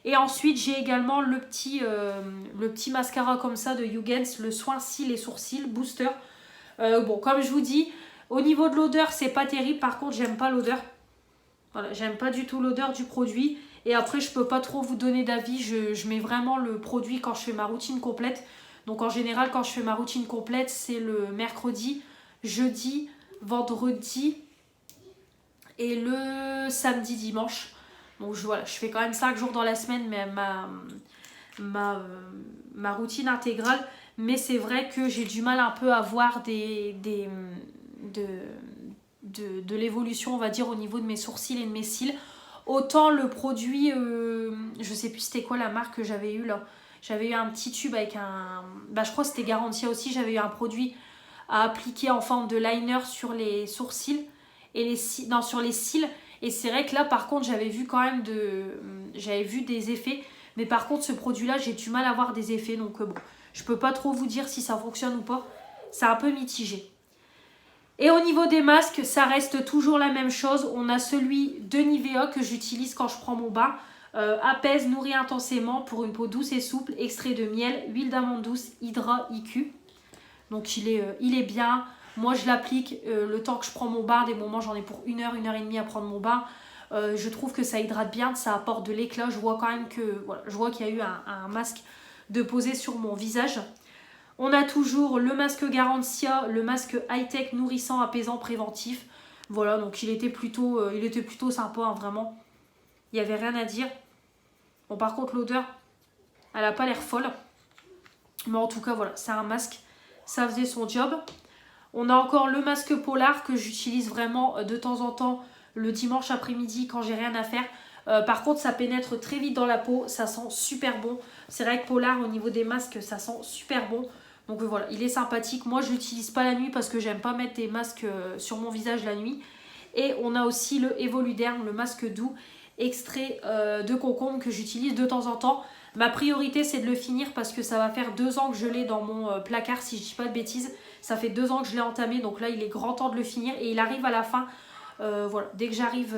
Et ensuite, j'ai également le petit mascara comme ça de Huygens, le soin cils et sourcils booster. Bon, comme je vous dis, au niveau de l'odeur, c'est pas terrible. Par contre, j'aime pas l'odeur. Voilà, j'aime pas du tout l'odeur du produit. Et après, je peux pas trop vous donner d'avis. Je mets vraiment le produit quand je fais ma routine complète. Donc en général, quand je fais ma routine complète, c'est le mercredi, jeudi, vendredi et le samedi, dimanche. Donc voilà, je fais quand même 5 jours dans la semaine, mais ma routine intégrale. Mais c'est vrai que j'ai du mal un peu à voir de l'évolution, on va dire, au niveau de mes sourcils et de mes cils. Autant le produit, je sais plus c'était quoi la marque que j'avais eu là. J'avais eu un petit tube avec un... je crois que c'était Garantia aussi. J'avais eu un produit à appliquer en forme de liner sur les sourcils et sur les cils. Et c'est vrai que là, par contre, j'avais vu quand même des effets. Mais par contre, ce produit-là, j'ai du mal à voir des effets. Donc bon, je peux pas trop vous dire si ça fonctionne ou pas. C'est un peu mitigé. Et au niveau des masques, ça reste toujours la même chose. On a celui de Nivea que j'utilise quand je prends mon bain. Apaise, nourrit intensément pour une peau douce et souple. Extrait de miel, huile d'amande douce, Hydra IQ. Donc il est bien. Moi, je l'applique le temps que je prends mon bain. Des moments, j'en ai pour 1 heure et demie à prendre mon bain. Je trouve que ça hydrate bien, ça apporte de l'éclat. Je vois quand même que, voilà, je vois qu'il y a eu un masque de poser sur mon visage. On a toujours le masque Garantia, le masque high-tech nourrissant, apaisant, préventif. Voilà, donc il était plutôt sympa, hein, vraiment. Il n'y avait rien à dire. Bon, par contre, l'odeur, elle n'a pas l'air folle. Mais en tout cas, voilà, c'est un masque. Ça faisait son job. On a encore le masque Polar que j'utilise vraiment de temps en temps le dimanche après-midi quand j'ai rien à faire. Par contre, ça pénètre très vite dans la peau. Ça sent super bon. C'est vrai que Polar, au niveau des masques, ça sent super bon. Donc voilà, il est sympathique. Moi, je l'utilise pas la nuit parce que j'aime pas mettre des masques sur mon visage la nuit. Et on a aussi le Evoluderm, le masque doux, extrait de concombre que j'utilise de temps en temps. Ma priorité, c'est de le finir parce que ça va faire 2 ans que je l'ai dans mon placard, si je dis pas de bêtises. Ça fait 2 ans que je l'ai entamé, donc là, il est grand temps de le finir. Et il arrive à la fin. Voilà, dès que j'arrive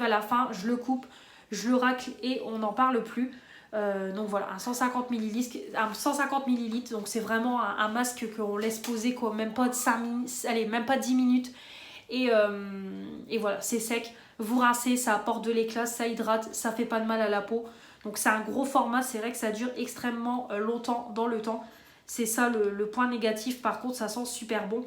à la fin, je le coupe, je le racle et on n'en parle plus. Donc voilà, un 150 ml, donc c'est vraiment un masque qu'on laisse poser quoi, même pas de 5 minutes, allez, même pas 10 minutes. Et voilà, c'est sec. Vous rincez, ça apporte de l'éclat, ça hydrate, ça fait pas de mal à la peau. Donc c'est un gros format, c'est vrai que ça dure extrêmement longtemps dans le temps. C'est ça le point négatif, par contre ça sent super bon.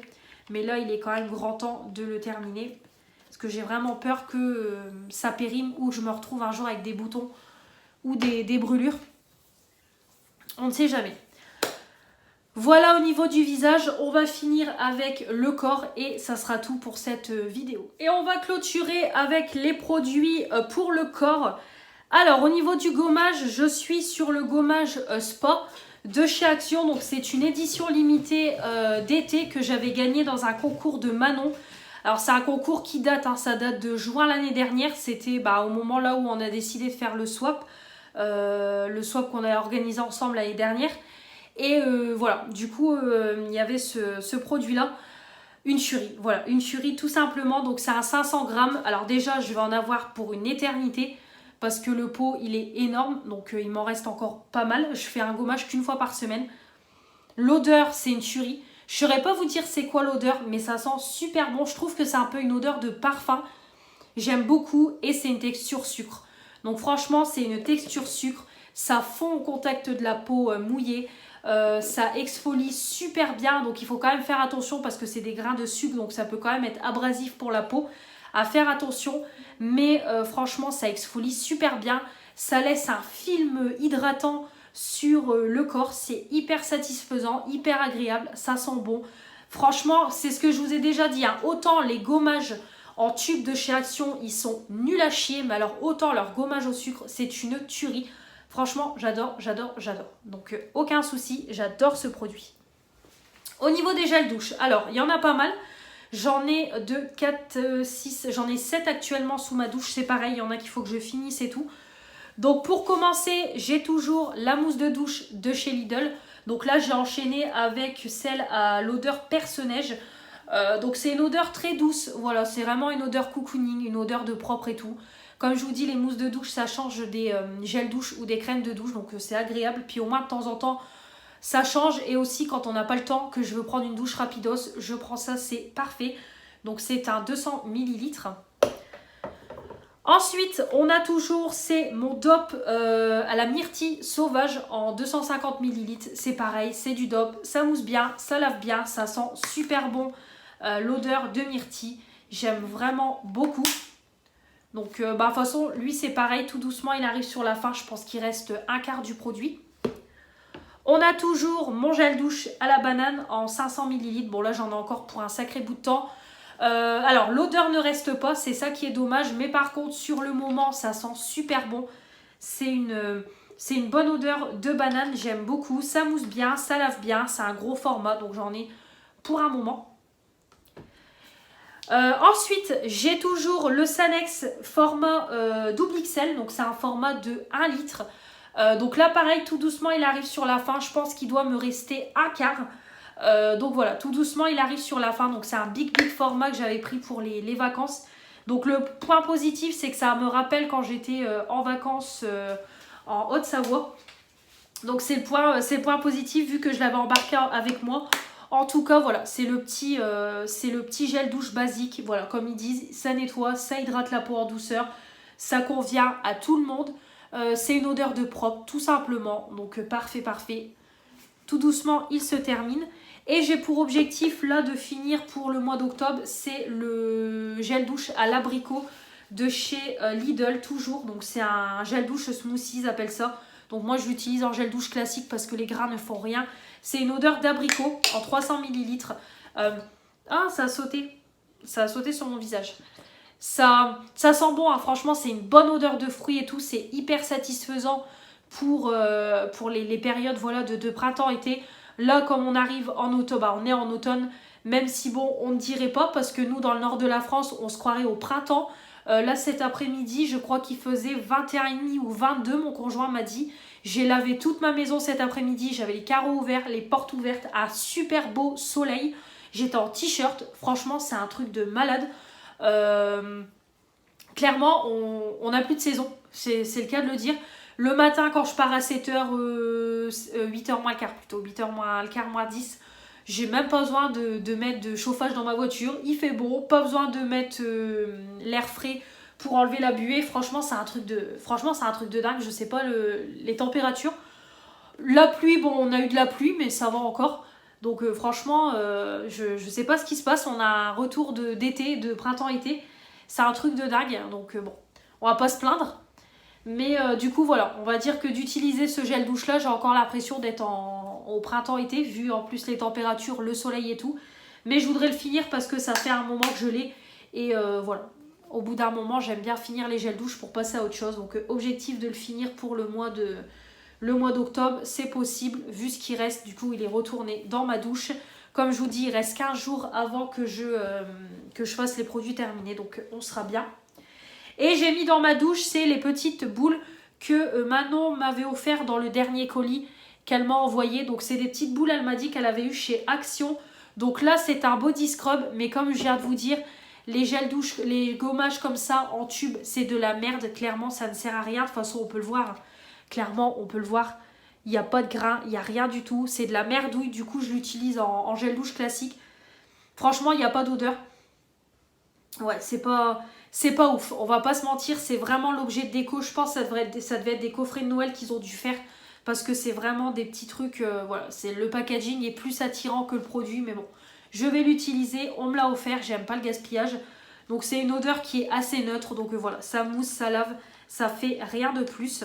Mais là il est quand même grand temps de le terminer. Parce que j'ai vraiment peur que ça périme ou que je me retrouve un jour avec des boutons ou des brûlures. On ne sait jamais. Voilà au niveau du visage, on va finir avec le corps et ça sera tout pour cette vidéo. Et on va clôturer avec les produits pour le corps. Alors au niveau du gommage, je suis sur le gommage Spa de chez Action. Donc c'est une édition limitée d'été que j'avais gagné dans un concours de Manon. Alors c'est un concours qui date, hein, ça date de juin l'année dernière. C'était au moment là où on a décidé de faire le swap qu'on a organisé ensemble l'année dernière. Et voilà, du coup il y avait ce produit là, une tuerie, voilà, une tuerie tout simplement. Donc c'est un 500 grammes, alors déjà je vais en avoir pour une éternité parce que le pot il est énorme, donc il m'en reste encore pas mal. Je fais un gommage qu'une fois par semaine. L'odeur c'est une tuerie, je ne saurais pas vous dire c'est quoi l'odeur, mais ça sent super bon. Je trouve que c'est un peu une odeur de parfum, j'aime beaucoup et c'est une texture sucre. Donc franchement c'est une texture sucre, ça fond au contact de la peau mouillée. Ça exfolie super bien, donc il faut quand même faire attention parce que c'est des grains de sucre, donc ça peut quand même être abrasif pour la peau, à faire attention. Mais franchement ça exfolie super bien, ça laisse un film hydratant sur le corps, c'est hyper satisfaisant, hyper agréable, ça sent bon. Franchement c'est ce que je vous ai déjà dit, hein. Autant les gommages en tube de chez Action ils sont nuls à chier, mais alors autant leur gommage au sucre c'est une tuerie. Franchement, j'adore, j'adore, j'adore. Donc, aucun souci, j'adore ce produit. Au niveau des gels douche, alors, il y en a pas mal. J'en ai 2, 4, 6, j'en ai 7 actuellement sous ma douche. C'est pareil, il y en a qu'il faut que je finisse et tout. Donc, pour commencer, j'ai toujours la mousse de douche de chez Lidl. Donc là, j'ai enchaîné avec celle à l'odeur perce-neige. Donc, c'est une odeur très douce. Voilà, c'est vraiment une odeur cocooning, une odeur de propre et tout. Comme je vous dis, les mousses de douche, ça change des gels douche ou des crèmes de douche. Donc c'est agréable. Puis au moins de temps en temps, ça change. Et aussi quand on n'a pas le temps, que je veux prendre une douche rapidos, je prends ça, c'est parfait. Donc c'est un 200 ml. Ensuite, on a toujours, c'est mon DOP à la myrtille sauvage en 250 ml. C'est pareil, c'est du DOP. Ça mousse bien, ça lave bien, ça sent super bon. L'odeur de myrtille, j'aime vraiment beaucoup. Donc de toute façon lui c'est pareil, tout doucement il arrive sur la fin, je pense qu'il reste un quart du produit. On a toujours mon gel douche à la banane en 500 ml, bon là j'en ai encore pour un sacré bout de temps. Alors l'odeur ne reste pas, c'est ça qui est dommage, mais par contre sur le moment ça sent super bon. C'est une bonne odeur de banane, j'aime beaucoup, ça mousse bien, ça lave bien, c'est un gros format donc j'en ai pour un moment. Ensuite, j'ai toujours le Sanex format double XL, donc c'est un format de 1 litre. Donc là, pareil, tout doucement, il arrive sur la fin. Je pense qu'il doit me rester un quart. Donc voilà, tout doucement, il arrive sur la fin. Donc c'est un big format que j'avais pris pour les vacances. Donc le point positif, c'est que ça me rappelle quand j'étais en vacances en Haute-Savoie. Donc c'est le point positif vu que je l'avais embarqué avec moi. En tout cas, voilà, c'est le petit gel douche basique. Voilà, comme ils disent, ça nettoie, ça hydrate la peau en douceur. Ça convient à tout le monde. C'est une odeur de propre, tout simplement. Donc, parfait, parfait. Tout doucement, il se termine. Et j'ai pour objectif, là, de finir pour le mois d'octobre, c'est le gel douche à l'abricot de chez Lidl, toujours. Donc, c'est un gel douche smoothie, ils appellent ça. Donc, moi, je l'utilise en gel douche classique parce que les gras ne font rien. C'est une odeur d'abricot en 300 ml. Ah, ça a sauté. Ça a sauté sur mon visage. Ça sent bon, hein. Franchement, c'est une bonne odeur de fruits et tout. C'est hyper satisfaisant pour les périodes voilà, de printemps-été. Là, comme on arrive en automne, bah, on est en automne, même si bon, on ne dirait pas, parce que nous, dans le nord de la France, on se croirait au printemps. Là, cet après-midi, je crois qu'il faisait 21,5 ou 22, mon conjoint m'a dit. J'ai lavé toute ma maison cet après-midi, j'avais les carreaux ouverts, les portes ouvertes, un super beau soleil. J'étais en t-shirt, franchement, c'est un truc de malade. Clairement, on n'a plus de saison, c'est le cas de le dire. Le matin, quand je pars à 7h, 8h moins le quart plutôt, 8h moins le quart, moins 10, j'ai même pas besoin de mettre de chauffage dans ma voiture. Il fait beau, pas besoin de mettre l'air frais pour enlever la buée. Franchement, c'est un truc de dingue. Je sais pas les températures. La pluie, bon, on a eu de la pluie, mais ça va encore. Donc franchement, je sais pas ce qui se passe. On a un retour d'été, de printemps-été. C'est un truc de dingue. Donc bon, on va pas se plaindre. Mais du coup, voilà, on va dire que d'utiliser ce gel douche-là, j'ai encore l'impression d'être au printemps-été, vu en plus les températures, le soleil et tout. Mais je voudrais le finir parce que ça fait un moment que je l'ai. Et voilà, au bout d'un moment, j'aime bien finir les gels douche pour passer à autre chose. Donc objectif de le finir pour le mois d'octobre, c'est possible, vu ce qui reste. Du coup, il est retourné dans ma douche. Comme je vous dis, il reste 15 jours avant que je fasse les produits terminés. Donc on sera bien. Et j'ai mis dans ma douche, c'est les petites boules que Manon m'avait offert dans le dernier colis qu'elle m'a envoyé. Donc c'est des petites boules, elle m'a dit qu'elle avait eu chez Action. Donc là c'est un body scrub, mais comme je viens de vous dire, les gels douche, les gommages comme ça en tube, c'est de la merde. Clairement ça ne sert à rien, de toute façon on peut le voir. Clairement on peut le voir, il n'y a pas de grain, il n'y a rien du tout. C'est de la merdouille, du coup je l'utilise en gel douche classique. Franchement il n'y a pas d'odeur. Ouais, c'est pas ouf, on va pas se mentir, c'est vraiment l'objet de déco. Je pense que ça devait être des coffrets de Noël qu'ils ont dû faire parce que c'est vraiment des petits trucs, voilà, le packaging est plus attirant que le produit, mais bon, je vais l'utiliser, on me l'a offert, j'aime pas le gaspillage. Donc c'est une odeur qui est assez neutre, donc voilà, ça mousse, ça lave, ça fait rien de plus.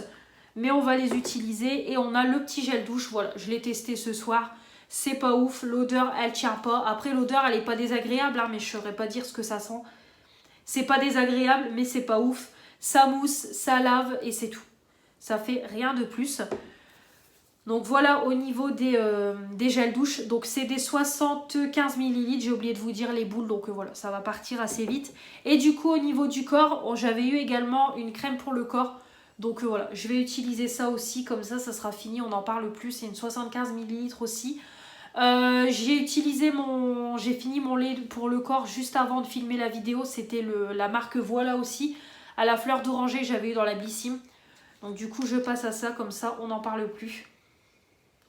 Mais on va les utiliser et on a le petit gel douche, voilà, je l'ai testé ce soir. C'est pas ouf, l'odeur elle tient pas. Après l'odeur elle est pas désagréable, hein, mais je saurais pas dire ce que ça sent. C'est pas désagréable, mais c'est pas ouf. Ça mousse, ça lave et c'est tout. Ça fait rien de plus. Donc voilà au niveau des gels douche. Donc c'est des 75 ml. J'ai oublié de vous dire les boules. Donc voilà, ça va partir assez vite. Et du coup au niveau du corps, j'avais eu également une crème pour le corps. Donc voilà, je vais utiliser ça aussi. Comme ça sera fini. On n'en parle plus. C'est une 75 ml aussi. J'ai fini mon lait pour le corps juste avant de filmer la vidéo. C'était la marque Voilà aussi. À la fleur d'oranger, j'avais eu dans la Blissim. Donc du coup, je passe à ça. Comme ça, on n'en parle plus.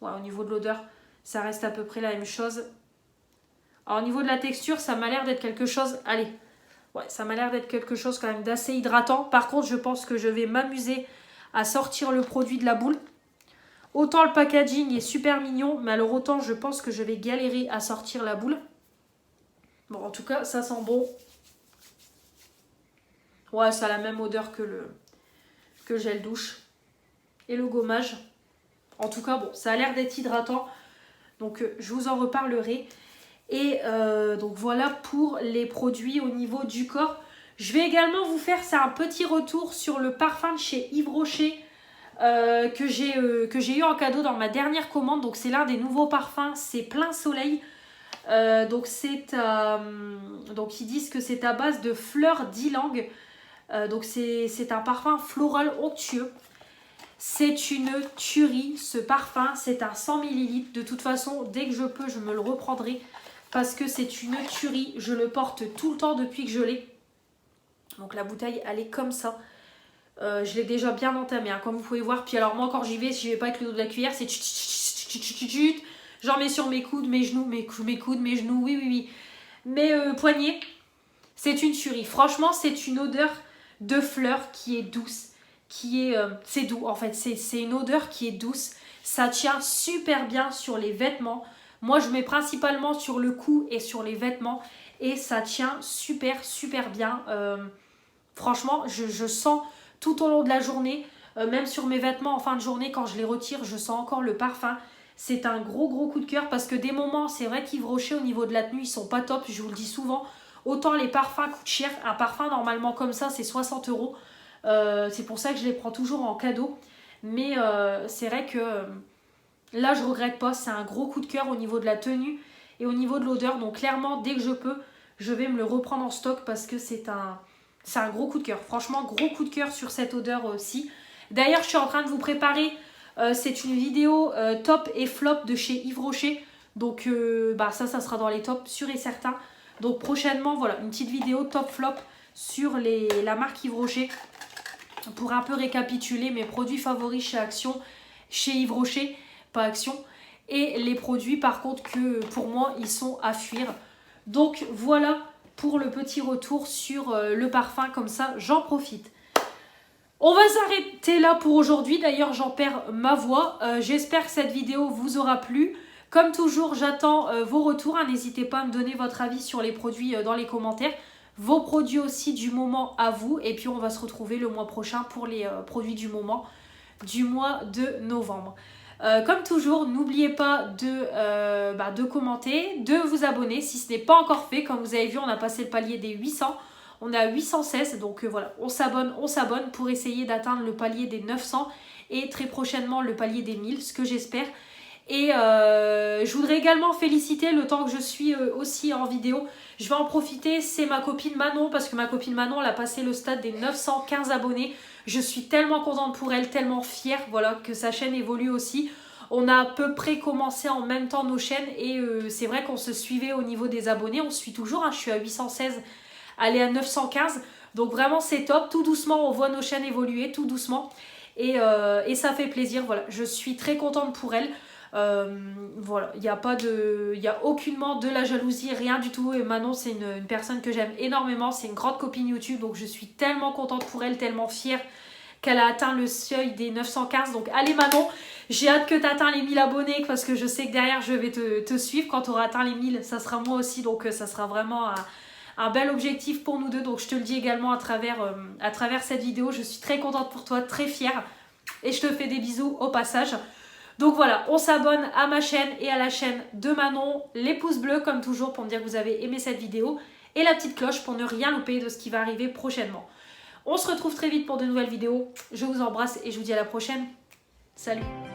Ouais, au niveau de l'odeur, ça reste à peu près la même chose. Alors, au niveau de la texture, ça m'a l'air d'être quelque chose... Allez, ouais, ça m'a l'air d'être quelque chose quand même d'assez hydratant. Par contre, je pense que je vais m'amuser à sortir le produit de la boule. Autant le packaging est super mignon, mais alors autant je pense que je vais galérer à sortir la boule. Bon, en tout cas, ça sent bon. Ouais, ça a la même odeur que le gel douche. Et le gommage. En tout cas, bon, ça a l'air d'être hydratant. Donc, je vous en reparlerai. Et donc, voilà pour les produits au niveau du corps. Je vais également vous faire, c'est un petit retour sur le parfum de chez Yves Rocher. Que j'ai eu en cadeau dans ma dernière commande. Donc c'est l'un des nouveaux parfums, c'est Plein Soleil. Donc ils disent que c'est à base de fleurs d'ylang. Donc c'est un parfum floral onctueux. C'est une tuerie ce parfum, c'est un 100 ml. De toute façon, dès que je peux, je me le reprendrai parce que c'est une tuerie. Je le porte tout le temps depuis que je l'ai. Donc la bouteille, elle est comme ça. Je l'ai déjà bien entamé, hein, comme vous pouvez voir. Puis alors moi, quand j'y vais pas avec le dos de la cuillère, c'est J'en mets sur mes coudes, mes genoux, mes coudes, mes genoux, oui, oui, oui. Mes poignets, c'est une tuerie. Franchement, c'est une odeur de fleurs qui est douce, c'est doux en fait. C'est une odeur qui est douce. Ça tient super bien sur les vêtements. Moi, je mets principalement sur le cou et sur les vêtements et ça tient super, super bien. Franchement, je sens tout au long de la journée, même sur mes vêtements en fin de journée, quand je les retire, je sens encore le parfum. C'est un gros coup de cœur parce que des moments, c'est vrai qu'Yves Rocher au niveau de la tenue, ils sont pas top, je vous le dis souvent. Autant les parfums coûtent cher. Un parfum normalement comme ça, c'est 60 €. C'est pour ça que je les prends toujours en cadeau. Mais c'est vrai que là, je regrette pas. C'est un gros coup de cœur au niveau de la tenue et au niveau de l'odeur. Donc clairement, dès que je peux, je vais me le reprendre en stock parce que c'est un gros coup de cœur. Franchement, gros coup de cœur sur cette odeur aussi. D'ailleurs, je suis en train de vous préparer. C'est une vidéo top et flop de chez Yves Rocher. Donc ça sera dans les tops, sûr et certain. Donc prochainement, voilà, une petite vidéo top flop sur la marque Yves Rocher. Pour un peu récapituler mes produits favoris chez Action, chez Yves Rocher, pas Action. Et les produits par contre que pour moi, ils sont à fuir. Donc voilà pour le petit retour sur le parfum, comme ça j'en profite. On va s'arrêter là pour aujourd'hui. D'ailleurs, j'en perds ma voix. J'espère que cette vidéo vous aura plu. Comme toujours, j'attends vos retours. N'hésitez pas à me donner votre avis sur les produits dans les commentaires. Vos produits aussi du moment à vous. Et puis, on va se retrouver le mois prochain pour les produits du moment du mois de novembre. Comme toujours, n'oubliez pas de commenter, de vous abonner si ce n'est pas encore fait. Comme vous avez vu, on a passé le palier des 800. On est à 816, donc voilà, on s'abonne pour essayer d'atteindre le palier des 900 et très prochainement le palier des 1000, ce que j'espère. Et je voudrais également féliciter le temps que je suis aussi en vidéo. Je vais en profiter, c'est ma copine Manon, parce que ma copine Manon, elle a passé le stade des 915 abonnés. Je suis tellement contente pour elle, tellement fière, voilà, que sa chaîne évolue aussi. On a à peu près commencé en même temps nos chaînes et c'est vrai qu'on se suivait au niveau des abonnés. On se suit toujours, hein, je suis à 816. Elle est à 915, donc vraiment c'est top. Tout doucement, on voit nos chaînes évoluer, tout doucement. Et ça fait plaisir, voilà. Je suis très contente pour elle. Voilà, il n'y a aucunement de la jalousie, rien du tout. Et Manon, c'est une personne que j'aime énormément. C'est une grande copine YouTube, donc je suis tellement contente pour elle, tellement fière qu'elle a atteint le seuil des 915. Donc allez Manon, j'ai hâte que tu atteins les 1000 abonnés parce que je sais que derrière je vais te suivre. Quand tu auras atteint les 1000, ça sera moi aussi, donc ça sera vraiment un bel objectif pour nous deux. Donc je te le dis également à travers cette vidéo. Je suis très contente pour toi, très fière. Et je te fais des bisous au passage. Donc voilà, on s'abonne à ma chaîne et à la chaîne de Manon. Les pouces bleus comme toujours pour me dire que vous avez aimé cette vidéo. Et la petite cloche pour ne rien louper de ce qui va arriver prochainement. On se retrouve très vite pour de nouvelles vidéos. Je vous embrasse et je vous dis à la prochaine. Salut!